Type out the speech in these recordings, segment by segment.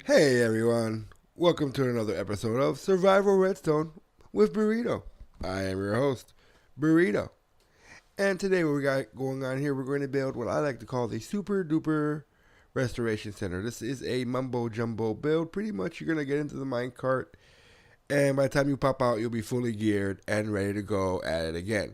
Hey everyone, welcome to another episode of Survival Redstone with Burrito. I am your host, Burrito. And today what we got going on here, we're going to build what I like to call the Super Duper Restoration Center. This is a mumbo jumbo build. Pretty much you're going to get into the minecart, and by the time you pop out, you'll be fully geared and ready to go at it again.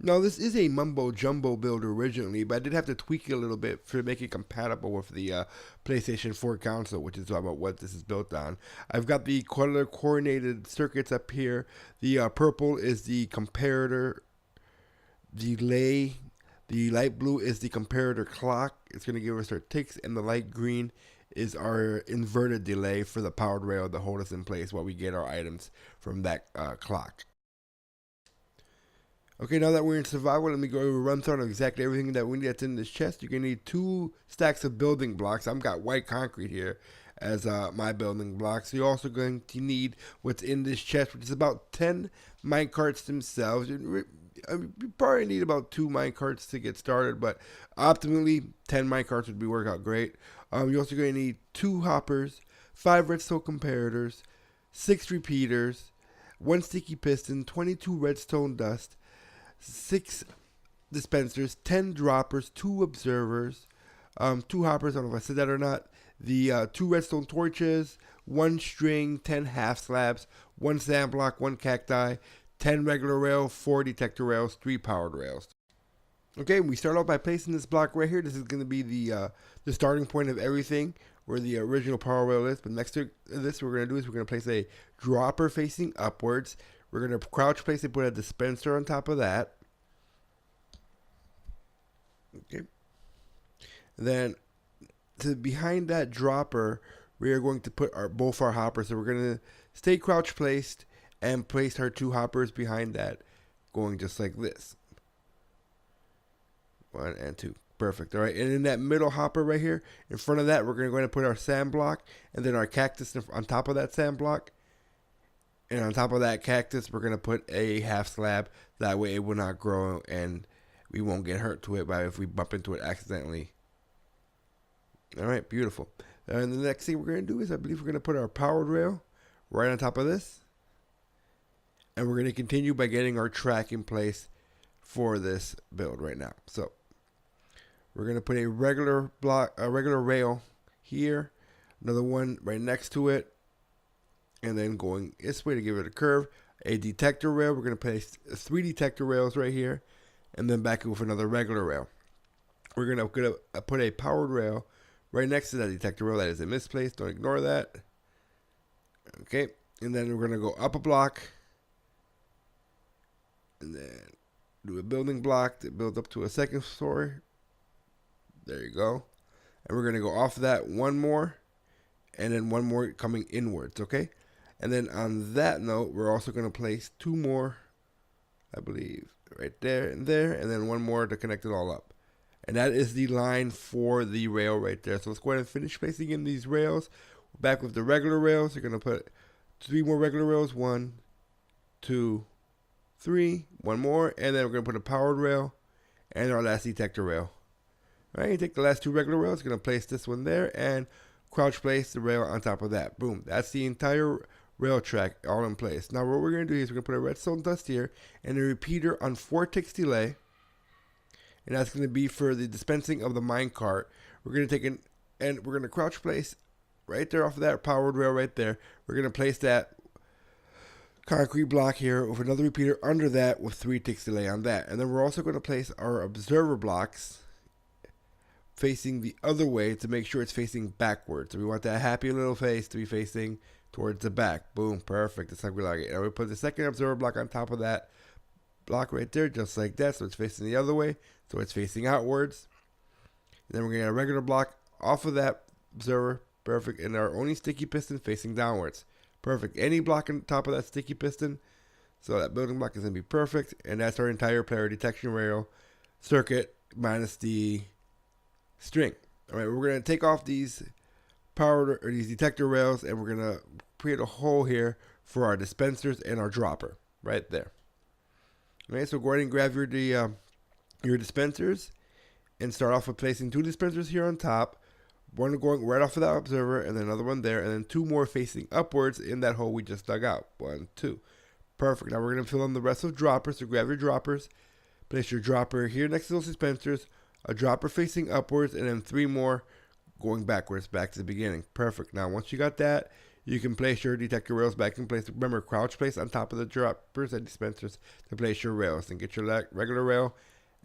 Now, this is a mumbo jumbo build originally, but I did have to tweak it a little bit to make it compatible with the PlayStation 4 console, which is about what this is built on. I've got the color coordinated circuits up here. The purple is the comparator delay. The light blue is the comparator clock. It's going to give us our ticks, and the light green is our inverted delay for the powered rail to hold us in place while we get our items from that clock. Okay, now that we're in survival, let me go over a run through exactly everything that we need that's in this chest. You're going to need 2 stacks of building blocks. I've got white concrete here as my building blocks. You're also going to need what's in this chest, which is about 10 minecarts themselves. You probably need about 2 minecarts to get started, but optimally 10 minecarts would work out great. You're also going to need 2 hoppers, 5 redstone comparators, 6 repeaters, 1 sticky piston, 22 redstone dust, 6 dispensers, 10 droppers, 2 observers, 2 hoppers, I don't know if I said that or not, the 2 redstone torches, 1 string, 10 half slabs, 1 sand block, 1 cacti, 10 regular rail, 4 detector rails, 3 powered rails. Okay, we start off by placing this block right here. This is going to be the starting point of everything, where the original power rail is. But next to this, what we're going to do is we're going to place a dropper facing upwards. We're going to crouch place and put a dispenser on top of that. Okay. Then behind that dropper, we are going to put both our hoppers. So we're going to stay crouch placed and place our 2 hoppers behind that, going just like this. 1 and 2. Perfect. All right. And in that middle hopper right here, in front of that, we're going to put our sand block and then our cactus on top of that sand block. And on top of that cactus, we're going to put a half slab. That way it will not grow and we won't get hurt to it if we bump into it accidentally. All right, beautiful. And the next thing we're going to do is I believe we're going to put our powered rail right on top of this. And we're going to continue by getting our track in place for this build right now. So we're going to put a regular rail here, another one right next to it, and then going this way to give it a curve. A detector rail, we're going to place 3 detector rails right here, and then back with another regular rail. We're going to put a powered rail right next to that detector rail that is in misplaced. Don't ignore that. Okay, and then we're going to go up a block, and then do a building block to build up to a second story. There you go. And we're going to go off that 1 more, and then 1 more coming inwards, okay? And then on that note, we're also going to place 2 more, I believe, right there, and then 1 more to connect it all up. And that is the line for the rail right there. So let's go ahead and finish placing in these rails. We're back with the regular rails. You're going to put 3 more regular rails. 1, 2, 3. 1 more. And then we're going to put a powered rail and our last detector rail. All right, you take the last 2 regular rails. You're going to place this one there and crouch place the rail on top of that. Boom. That's the entire rail track all in place. Now what we're going to do is we're going to put a redstone dust here and a repeater on 4 ticks delay. And that's going to be for the dispensing of the minecart. We're going to take and we're going to crouch place right there off of that powered rail right there. We're going to place that concrete block here with another repeater under that with 3 ticks delay on that. And then we're also going to place our observer blocks facing the other way to make sure it's facing backwards. So we want that happy little face to be facing towards the back. Boom, perfect. That's how we like it. And we put the second observer block on top of that block right there, just like that. So it's facing the other way. So it's facing outwards. And then we're going to get a regular block off of that observer. Perfect. And our only sticky piston facing downwards. Perfect. Any block on top of that sticky piston. So that building block is going to be perfect. And that's our entire player detection rail circuit minus the string. All right, we're going to take off these powered or these detector rails, and we're going to create a hole here for our dispensers and our dropper right there. Okay, so go ahead and grab your dispensers and start off with placing 2 dispensers here on top, One going right off of that observer, and then another one there, and then 2 more facing upwards in that hole we just dug out. 1, 2. Perfect. Now we're going to fill in the rest with droppers. So grab your droppers, place your dropper here next to those dispensers, a dropper facing upwards, and then 3 more going backwards back to the beginning. Perfect. Now once you got that, you can place your detector rails back in place. Remember, crouch place on top of the droppers and dispensers to place your rails. And get your regular rail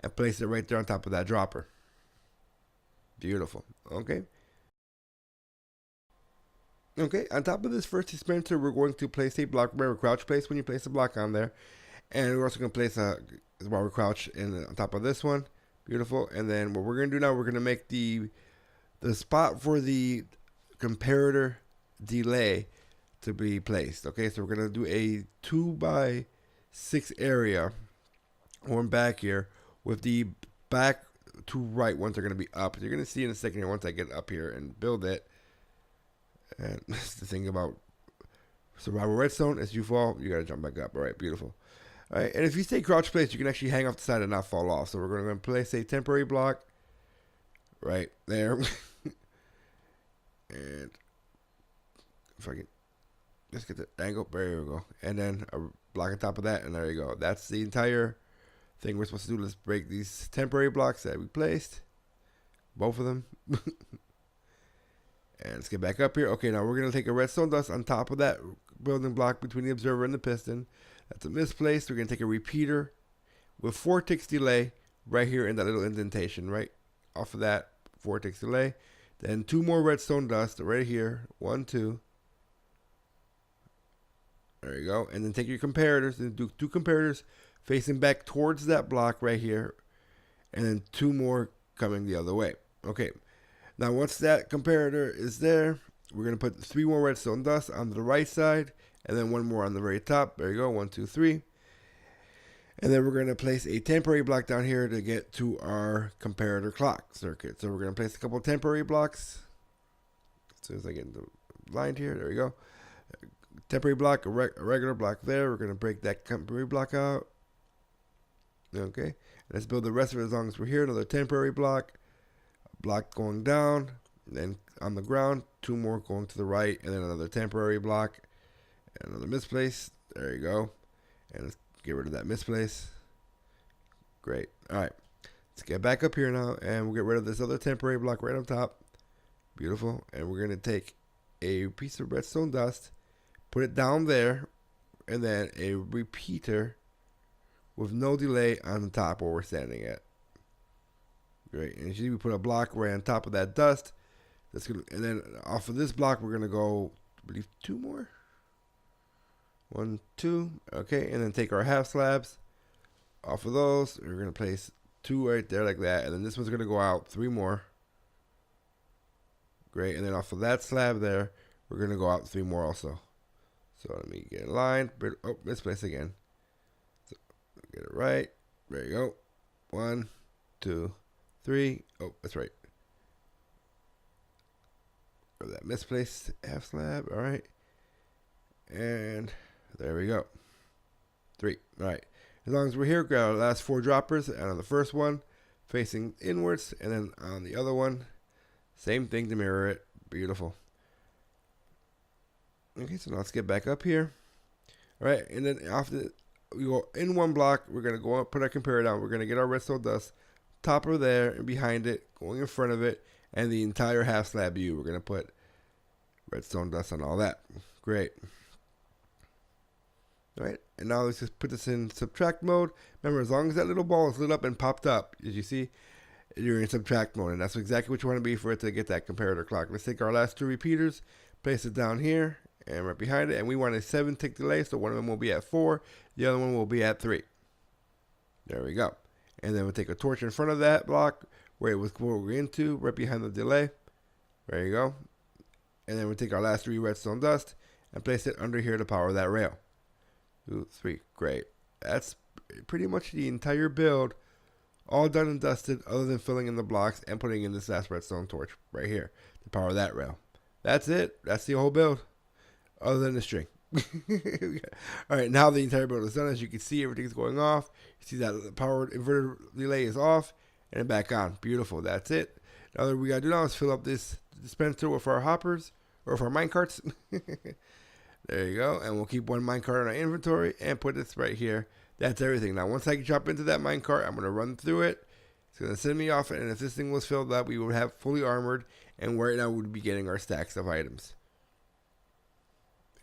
and place it right there on top of that dropper. Beautiful. Okay. Okay, on top of this first dispenser, we're going to place a block. Remember, crouch place when you place a block on there. And we're also going to place while we're crouched on top of this one. Beautiful. And then what we're going to do now, we're going to make the spot for the comparator delay to be placed. Okay, so we're going to do a 2x6 area going back here with the back to right ones are going to be up. You're going to see in a second here once I get up here and build it. And that's the thing about Survival Redstone. As you fall, you got to jump back up. All right, beautiful. All right, and if you stay crouch placed, you can actually hang off the side and not fall off. So we're going to place a temporary block right there. And if I can just get the angle, there we go. And then a block on top of that, and there you go. That's the entire thing we're supposed to do. Let's break these temporary blocks that we placed. Both of them. And let's get back up here. Okay, now we're going to take a redstone dust on top of that building block between the observer and the piston. That's a misplaced. We're going to take a repeater with 4 ticks delay right here in that little indentation, right off of that 4 ticks delay. Then 2 more redstone dust right here. 1, 2. There you go. And then take your comparators and do 2 comparators facing back towards that block right here. And then 2 more coming the other way. Okay. Now, once that comparator is there, we're going to put 3 more redstone dust on the right side, and then 1 more on the very top. There you go, 1, 2, 3. And then we're going to place a temporary block down here to get to our comparator clock circuit. So we're going to place a couple of temporary blocks. As soon as I get the line here, there we go. Temporary block, a regular block there. We're going to break that temporary block out. Okay, let's build the rest of it as long as we're here. Another temporary block. Block going down, then on the ground, 2 more going to the right, and then another temporary block, and another misplace. There you go. And let's get rid of that misplace. Great. All right. Let's get back up here now, and we'll get rid of this other temporary block right on top. Beautiful. And we're going to take a piece of redstone dust, put it down there, and then a repeater with no delay on the top where we're standing at. Great, and usually we put a block right on top of that dust. That's gonna, and then off of this block, we're gonna go, I believe, 2 more. 1, 2, okay, and then take our half slabs off of those. We're gonna place 2 right there like that, and then this one's gonna go out 3 more. Great, and then off of that slab there, we're gonna go out 3 more also. So let me get in line. Oh, misplace again. So get it right. There you go. 1, 2. 3. Oh, that's right. Or that misplaced half slab. All right. And there we go. 3. All right. As long as we're here, grab our last 4 droppers. And on the first one, facing inwards. And then on the other one, same thing to mirror it. Beautiful. Okay, so now let's get back up here. All right. And then after we go in 1 block, we're going to go up, put our comparator down. We're going to get our redstone dust. Top of there and behind it, going in front of it, and the entire half slab view. We're going to put redstone dust on all that. Great. All right, and now let's just put this in subtract mode. Remember, as long as that little ball is lit up and popped up, as you see, you're in subtract mode, and that's exactly what you want to be for it to get that comparator clock. Let's take our last 2 repeaters, place it down here, and right behind it, and we want a 7-tick delay, so one of them will be at 4, the other one will be at 3. There we go. And then we'll take a torch in front of that block where it was going into, right behind the delay. There you go. And then we'll take our last 3 redstone dust and place it under here to power that rail. 2, 3. Great. That's pretty much the entire build, all done and dusted, other than filling in the blocks and putting in this last redstone torch right here to power that rail. That's it. That's the whole build, other than the string. All right, now the entire build is done. As you can see, everything's going off. You see that the power inverter relay is off and back on. Beautiful. That's it. Now what we gotta do now is fill up this dispenser with our hoppers or with our mine carts. There you go. And we'll keep one mine cart in our inventory and put this right here. That's everything. Now once I jump into that mine cart, I'm gonna run through it. It's gonna send me off, and if this thing was filled up, we would have fully armored, and right now we would be getting our stacks of items.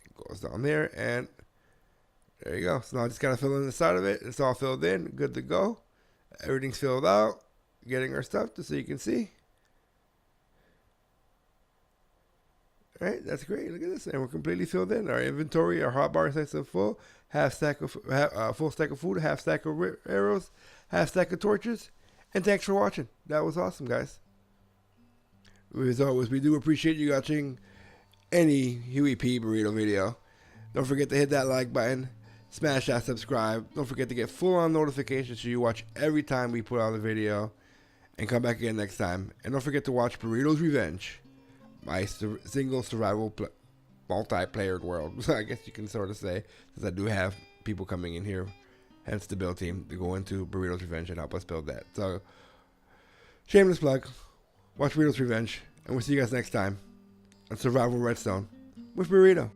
It goes down there, and there you go. So now I just gotta fill in the side of it. It's all filled in, good to go. Everything's filled out. Getting our stuff just so you can see. All right, that's great. Look at this, and we're completely filled in. Our inventory, our hotbar is nice and full. Full stack of food, half stack of arrows, half stack of torches. And thanks for watching. That was awesome, guys. As always, we do appreciate you watching any Huey P Burrito video. Don't forget to hit that like button. Smash that subscribe. Don't forget to get full-on notifications so you watch every time we put out a video. And come back again next time. And don't forget to watch Burrito's Revenge. My single survival multiplayer world. I guess you can sort of say. Because I do have people coming in here. Hence the build team to go into Burrito's Revenge and help us build that. So, shameless plug. Watch Burrito's Revenge. And we'll see you guys next time on Survival Redstone with Burrito.